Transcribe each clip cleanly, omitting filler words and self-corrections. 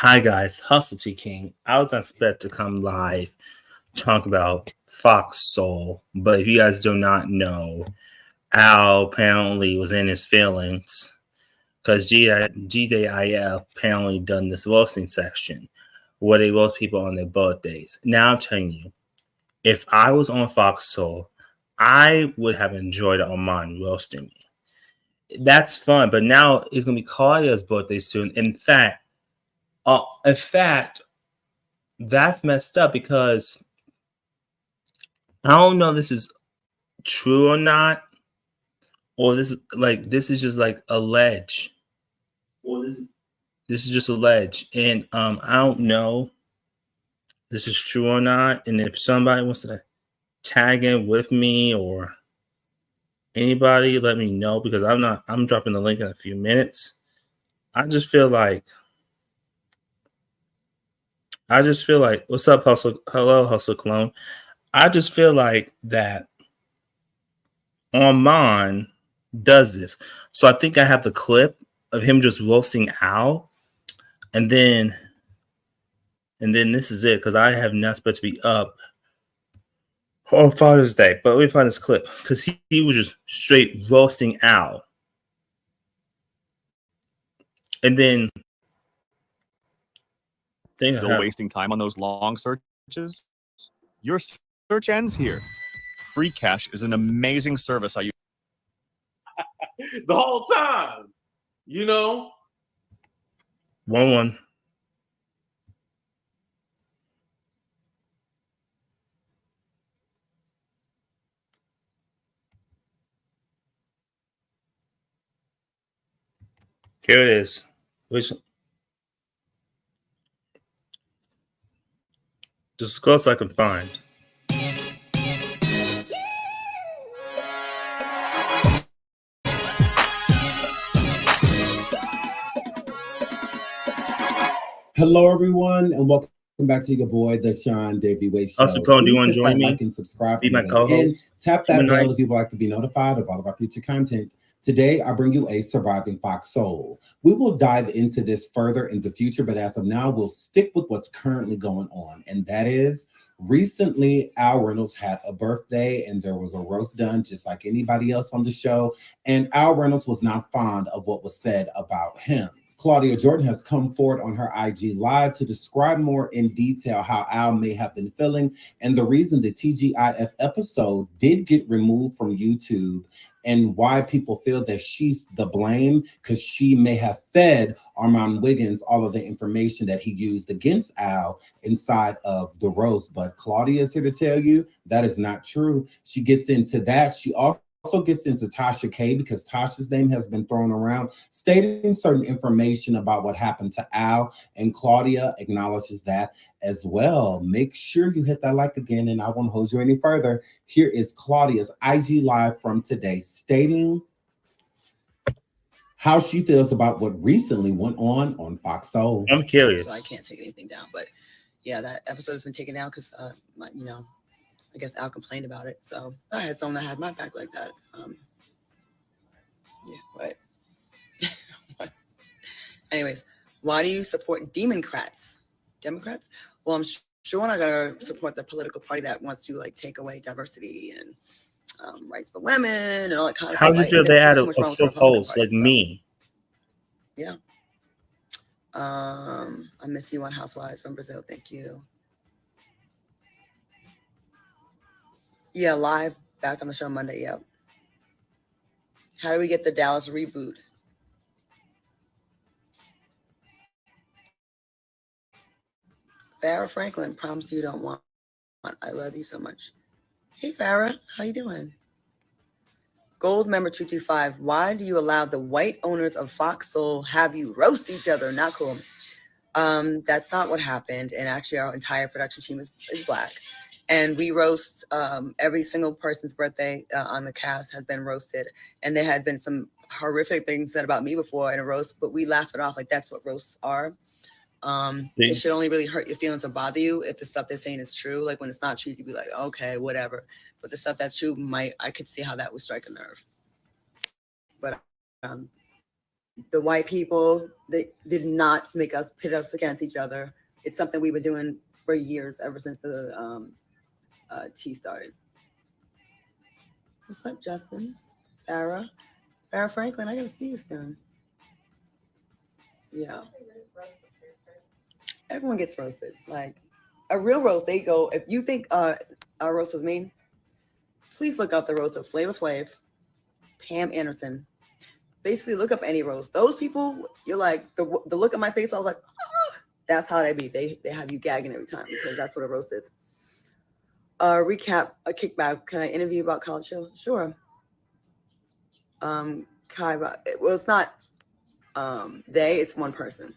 Hi guys, husssleteaking. I was expected to come live talk about Fox Soul, but if you guys do not know, Al apparently was in his feelings because GDIF apparently done this roasting section where they roast people on their birthdays. Now I'm telling you, if I was on Fox Soul, I would have enjoyed Armon roasting me. That's fun, but now it's gonna be Claudia's birthday soon. In fact, that's messed up because I don't know if this is true or not, or this is just like alleged, or this is just alleged, and I don't know if this is true or not. And if somebody wants to tag in with me or anybody, let me know because I'm dropping the link in a few minutes. I just feel like what's up, Hustle? Hello, Hustle Clone. I just feel like that Armon does this. So I think I have the clip of him just roasting Al, and then this is it because I have not supposed to be up on Father's Day. But let me find this clip because he was just straight roasting Al, and then still wasting time on those long searches? Your search ends here. Free Cash is an amazing service I use the whole time, you know. 1-1. Here it is. Which just as close as I can find. Hello, everyone, and welcome back to your boy, the Sean Davey Way Show. Also, Cone, do you want to Please hit join that me? Like and subscribe. Be my co-host. Tap that bell if you would like to be notified of all of our future content. Today, I bring you a Surviving Fox Soul. We will dive into this further in the future, but as of now, we'll stick with what's currently going on, and that is recently, Al Reynolds had a birthday and there was a roast done just like anybody else on the show, and Al Reynolds was not fond of what was said about him. Claudia Jordan has come forward on her IG Live to describe more in detail how Al may have been feeling and the reason the TGIF episode did get removed from YouTube and why people feel that she's the blame because she may have fed Armon Wiggins all of the information that he used against Al inside of the roast. But Claudia is here to tell you that is not true. She gets into that. She also gets into Tasha K because Tasha's name has been thrown around, stating certain information about what happened to Al, and Claudia acknowledges that as well. Make sure you hit that like again, and I won't hold you any further. Here is Claudia's IG Live from today, stating how she feels about what recently went on Fox Soul. I'm curious. So I can't take anything down, but yeah, that episode has been taken down because, I guess Al complained about it. So I had someone that had my back like that. What? Anyways, why do you support Democrats? Well, I'm sure I'm not gonna support the political party that wants to take away diversity and rights for women and all that kind of stuff. How stuff. did you they add a fifth host like me? Yeah. I miss you on Housewives from Brazil. Thank you. Yeah, live back on the show Monday. Yep. How do we get the Dallas reboot? Farrah Franklin, promise you don't want. I love you so much. Hey, Farrah, how you doing? Gold member 225. Why do you allow the white owners of Fox Soul have you roast each other? Not cool. That's not what happened. And actually, our entire production team is black. And we roast every single person's birthday on the cast has been roasted. And there had been some horrific things said about me before in a roast, but we laugh it off like that's what roasts are. It should only really hurt your feelings or bother you if the stuff they're saying is true. Like when it's not true, you could be like, okay, whatever. But the stuff that's true I could see how that would strike a nerve. But the white people, they did not make us pit us against each other. It's something we've been doing for years, ever since the tea started. What's up, Justin? Farrah Franklin, I gotta see you soon. Yeah. Everyone gets roasted. Like a real roast, they go, if you think our roast was mean, please look up the roast of Flavor Flav, Pam Anderson. Basically, look up any roast. Those people, you're like, the look at my face, I was like, ah, that's how they be. They have you gagging every time, because that's what a roast is. Recap, a kickback. Can I interview about college show? Sure. Kai, well, it's not it's one person.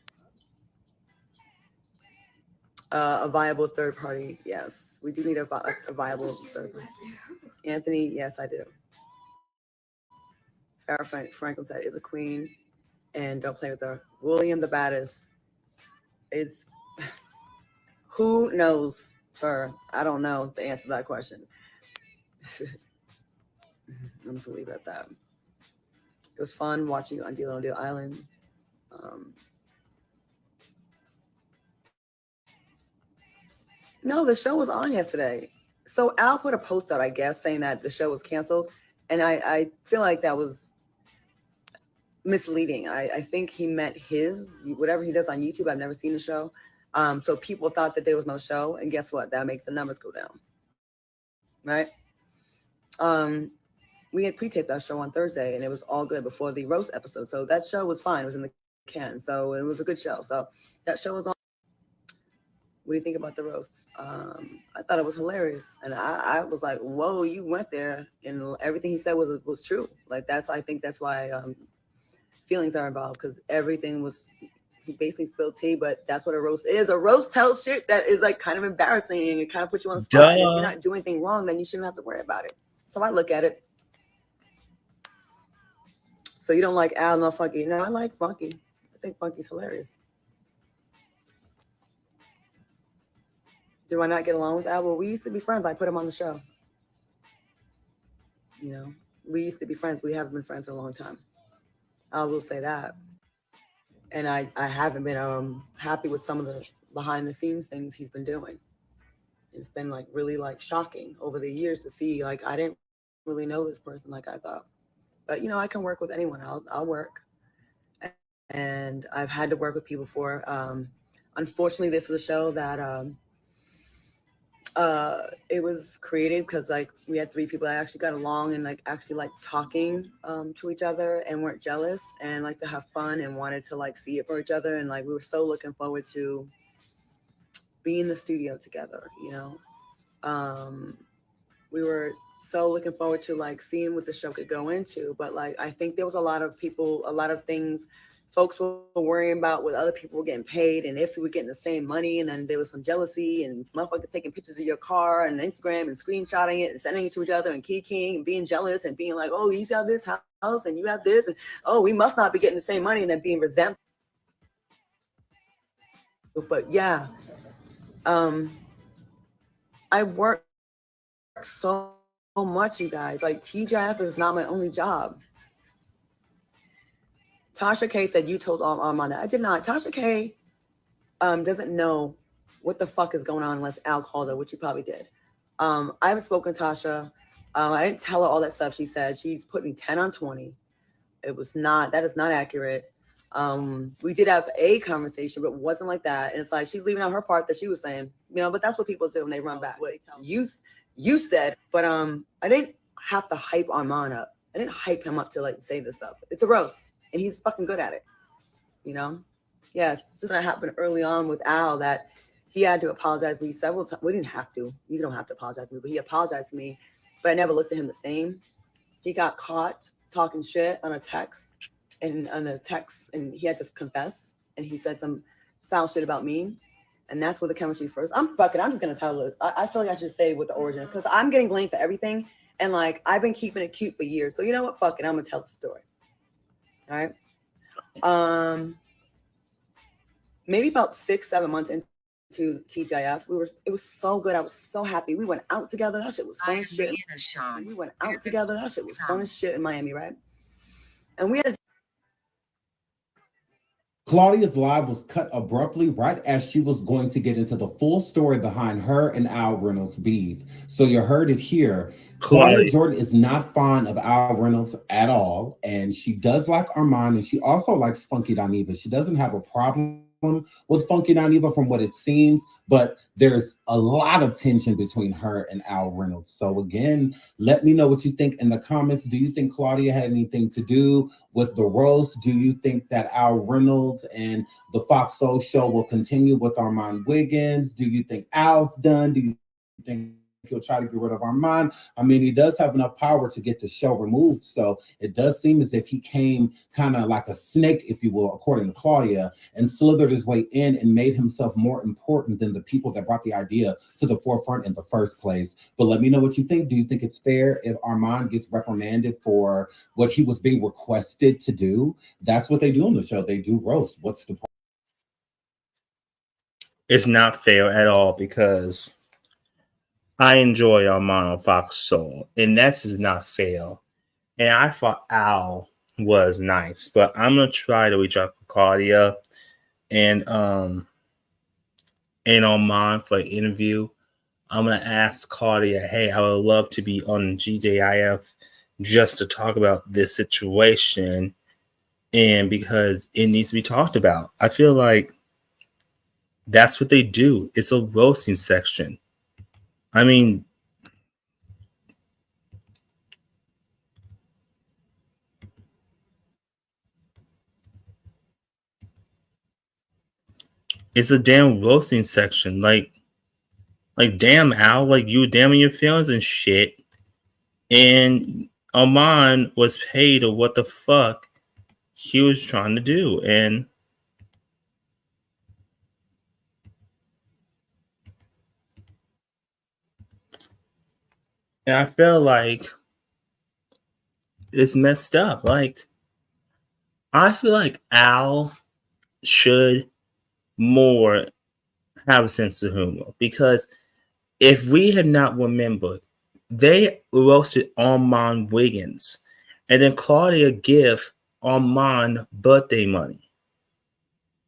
A viable third party, yes. We do need a viable third party. Anthony, yes, I do. Farrah Franklin said is a queen, and don't play with her. William the baddest is, who knows, sir? I don't know the answer to that question. I'm going to leave it at that. It was fun watching you on Deal on Deal Island. No, the show was on yesterday. So Al put a post out, I guess, saying that the show was canceled. And I feel like that was misleading. I think he meant whatever he does on YouTube. I've never seen the show. So people thought that there was no show. And guess what? That makes the numbers go down. Right? We had pre-taped that show on Thursday, and it was all good before the roast episode. So that show was fine. It was in the can. So it was a good show. So that show was on. What do you think about the roast? I thought it was hilarious. And I was like, whoa, you went there. And everything he said was true. Like, I think that's why feelings are involved, because everything was, he basically spilled tea, but that's what a roast is. A roast tells shit that is like kind of embarrassing, and it kind of puts you on the spot. And if you're not doing anything wrong, then you shouldn't have to worry about it. So I look at it. So you don't like Al, no Funky. No, I like Funky. I think Funky's hilarious. Do I not get along with Al? Well, we used to be friends. I put him on the show. You know, we used to be friends. We haven't been friends for a long time. I will say that. And I haven't been happy with some of the behind the scenes things he's been doing. It's been like really like shocking over the years to see, like, I didn't really know this person like I thought. But, you know, I can work with anyone. I'll work. And I've had to work with people before. Unfortunately, this is a show that it was created because, like, we had 3 people that actually got along and like actually like talking to each other and weren't jealous and like to have fun and wanted to like see it for each other. And like we were so looking forward to being in the studio together, you know. We were so looking forward to like seeing what the show could go into. But like I think there was a lot of things folks were worrying about what other people were getting paid and if we were getting the same money. And then there was some jealousy and motherfuckers taking pictures of your car and Instagram and screenshotting it and sending it to each other and keying and being jealous and being like, oh, you have this house and you have this. And oh, we must not be getting the same money, and then being resentful. But yeah, I work so much, you guys. Like, TGIF is not my only job. Tasha K said you told Armon that. I did not. Tasha K doesn't know what the fuck is going on unless Al called her, which you probably did. I haven't spoken to Tasha. I didn't tell her all that stuff she said. She's putting 10 on 20. That is not accurate. We did have a conversation, but it wasn't like that. And it's like she's leaving out her part that she was saying, you know, but that's what people do when they run back. You said, but I didn't have to hype Armon up. I didn't hype him up to like say this stuff. It's a roast. And he's fucking good at it, you know? Yes, this is what happened early on with Al, that he had to apologize to me several times. We didn't have to. You don't have to apologize to me, but he apologized to me. But I never looked at him the same. He got caught talking shit on a text, and he had to confess. And he said some foul shit about me. And that's where the chemistry first. I'm just going to tell it. I feel like I should say what the origin is, because I'm getting blamed for everything. And like, I've been keeping it cute for years. So you know what? Fuck it. I'm going to tell the story. All right. Maybe about 6-7 months into TGIF, it was so good. I was so happy. We went out together. That shit was fun as shit. We went out together. That shit was fun as shit in Miami, right? And we had Claudia's live was cut abruptly right as she was going to get into the full story behind her and Al Reynolds' beef. So you heard it here. Claudia Jordan is not fond of Al Reynolds at all, and she does like Armon, and she also likes Funky Dineva. She doesn't have a problem with Funky Dineva from what it seems, but there's a lot of tension between her and Al Reynolds. So again, let me know what you think in the comments. Do you think Claudia had anything to do with the roast? Do you think that Al Reynolds and the Fox Soul show will continue with Armon Wiggins? Do you think Al's done? Do you think he'll try to get rid of Armon? I mean, he does have enough power to get the show removed, so it does seem as if he came kind of like a snake, if you will, according to Claudia, and slithered his way in and made himself more important than the people that brought the idea to the forefront in the first place. But let me know what you think. Do you think it's fair if Armon gets reprimanded for what he was being requested to do? That's what they do on the show. They do roast. What's the point? It's not fair at all because I enjoy Armon on Fox Soul, and that's not fair. And I thought Al was nice, but I'm gonna try to reach out to Claudia and Armon for an interview. I'm gonna ask Claudia, hey, I would love to be on GJIF just to talk about this situation, and because it needs to be talked about. I feel like that's what they do. It's a roasting section. I mean, it's a damn roasting section. Like damn Al, like you damning your feelings and shit. And Armon was paid or what the fuck he was trying to do. And I feel like it's messed up. Like, I feel like Al should more have a sense of humor, because if we had not remembered, they roasted Armon Wiggins, and then Claudia give Armon birthday money,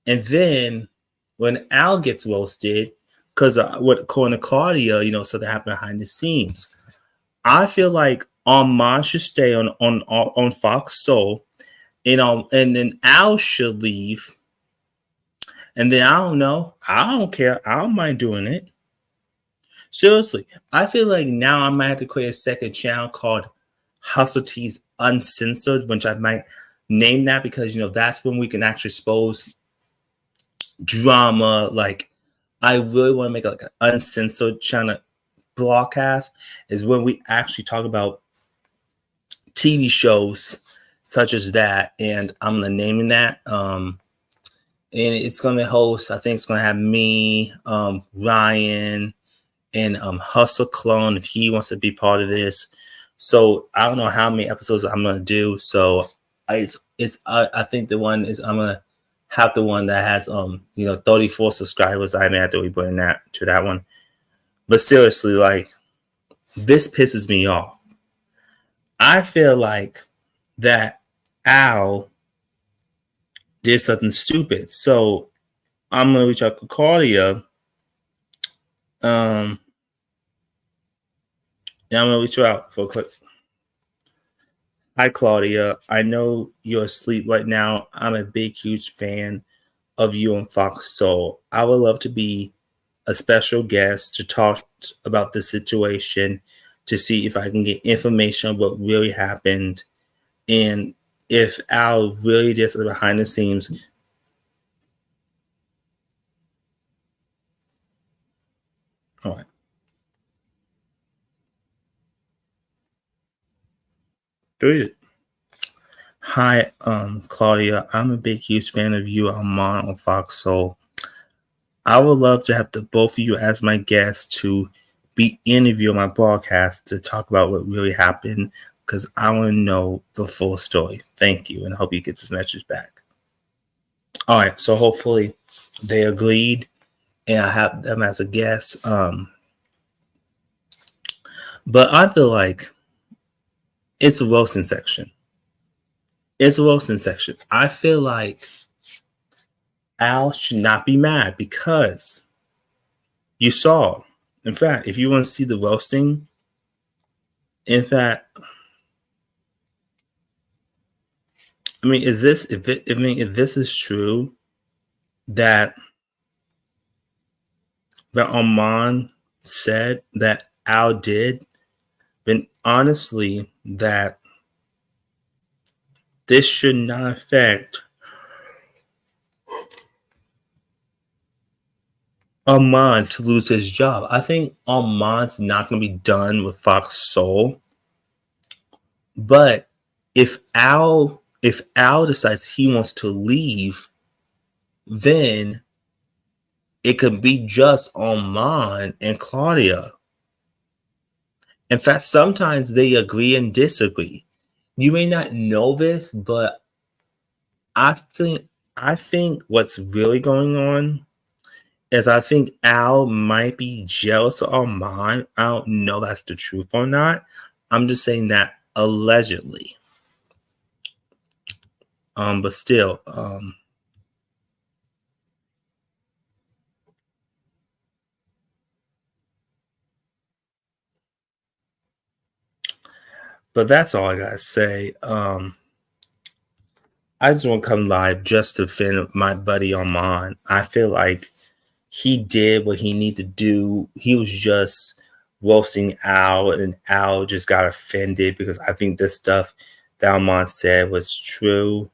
and then when Al gets roasted, because what according to Claudia, something happened behind the scenes. I feel like Armon should stay on Fox Soul, and then Al should leave. And then I don't know. I don't care. I don't mind doing it. Seriously, I feel like now I might have to create a second channel called Hustle Tees Uncensored, which I might name that because, that's when we can actually expose drama. Like, I really want to make like an uncensored channel broadcast is when we actually talk about TV shows such as that. And I'm going to name that. And it's going to host, I think it's going to have me, Ryan, and Hustle Clone if he wants to be part of this. So I don't know how many episodes I'm going to do. So I think the one is I'm going to have the one that has 34 subscribers. I may have to be putting that to that one. But seriously, like, this pisses me off. I feel like that Al did something stupid. So I'm going to reach out to Claudia. Yeah, I'm going to reach out for a quick. Hi, Claudia. I know you're asleep right now. I'm a big, huge fan of you on Fox Soul. I would love to be a special guest to talk about the situation, to see if I can get information on what really happened, and if Al really did something behind the scenes. All right. Hi, Claudia. I'm a big, huge fan of you, Armon, on Fox Soul. I would love to have the both of you as my guests to be interviewed on my broadcast to talk about what really happened, because I want to know the full story. Thank you, and I hope you get this message back. All right, so hopefully they agreed, and I have them as a guest. But I feel like it's a roasting section. It's a roasting section. I feel like Al should not be mad because you saw. In fact, if you want to see the roasting, in fact, I mean, if this is true that Armon said that Al did, then honestly, that this should not affect Armon to lose his job. I think Armon's not going to be done with Fox Soul, but if Al decides he wants to leave, then it could be just Armon and Claudia. In fact, sometimes they agree and disagree. You may not know this, but I think what's really going on is I think Al might be jealous of Armon. I don't know if that's the truth or not. I'm just saying that allegedly. But still, but that's all I gotta say. I just want to come live just to defend my buddy Armon. I feel like he did what he needed to do. He was just roasting Al, and Al just got offended because I think this stuff that Armon said was true.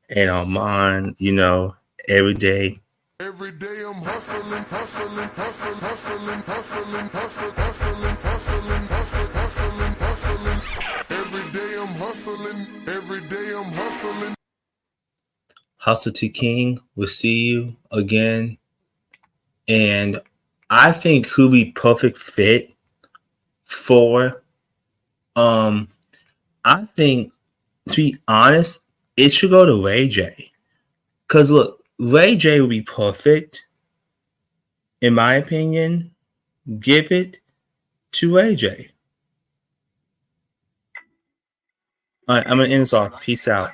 And Armon, you know, every day. Every day I'm hustling, hustling, hustling, hustling, hustling, hustling, hustling, hustling, hustling, hustling, hustling. Every day I'm hustling, every day I'm hustling. Hustle to King, we'll see you again. And I think who'd be perfect fit for I think, to be honest, it should go to Ray J. Cause look, Ray J would be perfect. In my opinion, give it to Ray J. All right, I'm gonna end this off. Peace out.